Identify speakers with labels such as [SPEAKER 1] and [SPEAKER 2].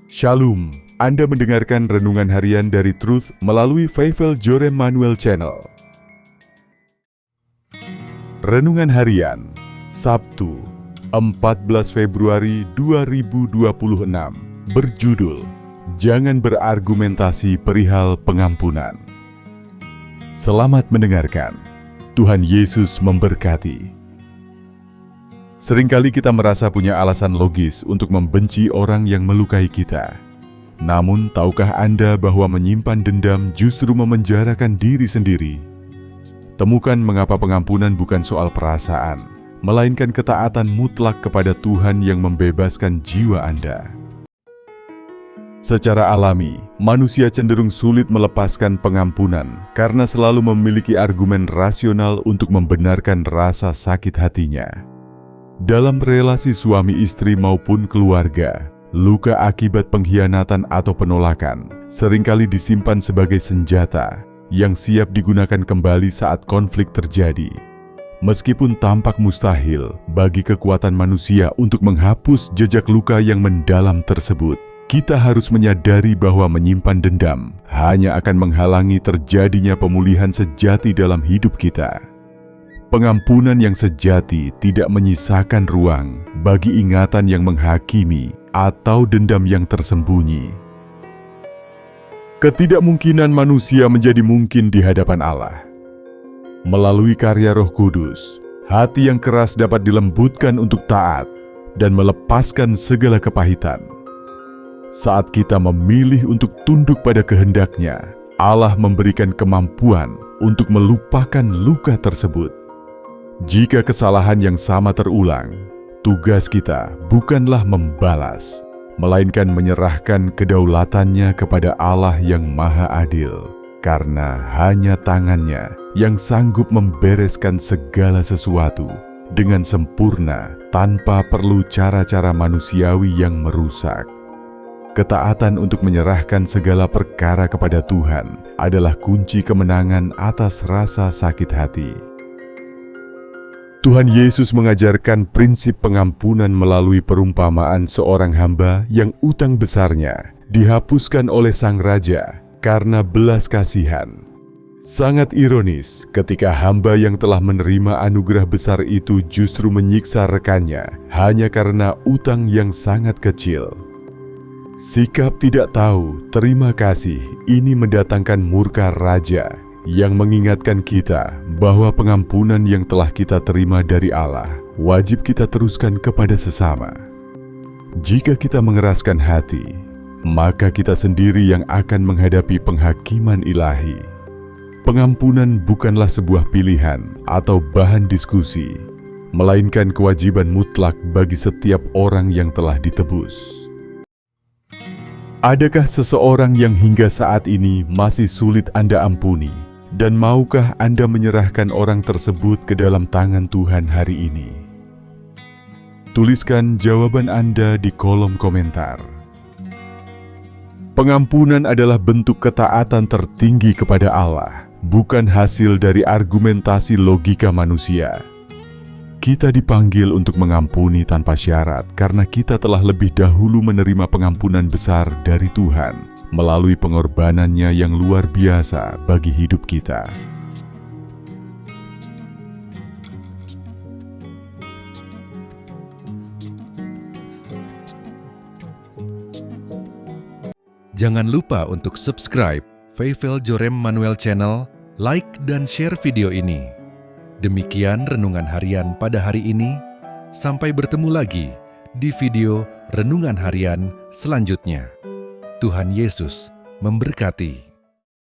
[SPEAKER 1] Shalom, Anda mendengarkan Renungan Harian dari Truth melalui Feivel Jorem Manuel Channel. Renungan Harian, Sabtu, 14 Februari 2026, berjudul, Jangan berargumentasi perihal pengampunan. Selamat mendengarkan, Tuhan Yesus memberkati. Seringkali kita merasa punya alasan logis untuk membenci orang yang melukai kita. Namun, tahukah Anda bahwa menyimpan dendam justru memenjarakan diri sendiri? Temukan mengapa pengampunan bukan soal perasaan, melainkan ketaatan mutlak kepada Tuhan yang membebaskan jiwa Anda. Secara alami, manusia cenderung sulit melepaskan pengampunan karena selalu memiliki argumen rasional untuk membenarkan rasa sakit hatinya. Dalam relasi suami istri maupun keluarga, luka akibat pengkhianatan atau penolakan seringkali disimpan sebagai senjata yang siap digunakan kembali saat konflik terjadi. Meskipun tampak mustahil bagi kekuatan manusia untuk menghapus jejak luka yang mendalam tersebut, kita harus menyadari bahwa menyimpan dendam hanya akan menghalangi terjadinya pemulihan sejati dalam hidup kita. Pengampunan yang sejati tidak menyisakan ruang bagi ingatan yang menghakimi atau dendam yang tersembunyi. Ketidakmungkinan manusia menjadi mungkin di hadapan Allah. Melalui karya Roh Kudus, hati yang keras dapat dilembutkan untuk taat dan melepaskan segala kepahitan. Saat kita memilih untuk tunduk pada kehendak-Nya, Allah memberikan kemampuan untuk melupakan luka tersebut. Jika kesalahan yang sama terulang, tugas kita bukanlah membalas, melainkan menyerahkan kedaulatannya kepada Allah yang Maha Adil, karena hanya tangan-Nya yang sanggup membereskan segala sesuatu dengan sempurna tanpa perlu cara-cara manusiawi yang merusak. Ketaatan untuk menyerahkan segala perkara kepada Tuhan adalah kunci kemenangan atas rasa sakit hati. Tuhan Yesus mengajarkan prinsip pengampunan melalui perumpamaan seorang hamba yang utang besarnya dihapuskan oleh sang raja karena belas kasihan. Sangat ironis ketika hamba yang telah menerima anugerah besar itu justru menyiksa rekannya hanya karena utang yang sangat kecil. Sikap tidak tahu terima kasih ini mendatangkan murka raja yang mengingatkan kita bahwa pengampunan yang telah kita terima dari Allah wajib kita teruskan kepada sesama. Jika kita mengeraskan hati, maka kita sendiri yang akan menghadapi penghakiman ilahi. Pengampunan bukanlah sebuah pilihan atau bahan diskusi, melainkan kewajiban mutlak bagi setiap orang yang telah ditebus. Adakah seseorang yang hingga saat ini masih sulit Anda ampuni? Dan maukah Anda menyerahkan orang tersebut ke dalam tangan Tuhan hari ini? Tuliskan jawaban Anda di kolom komentar. Pengampunan adalah bentuk ketaatan tertinggi kepada Allah, bukan hasil dari argumentasi logika manusia. Kita dipanggil untuk mengampuni tanpa syarat karena kita telah lebih dahulu menerima pengampunan besar dari Tuhan melalui pengorbanannya yang luar biasa bagi hidup kita.
[SPEAKER 2] Jangan lupa untuk subscribe Feivel Jorem Manuel Channel, like dan share video ini. Demikian Renungan Harian pada hari ini. Sampai bertemu lagi di video Renungan Harian selanjutnya. Tuhan Yesus memberkati.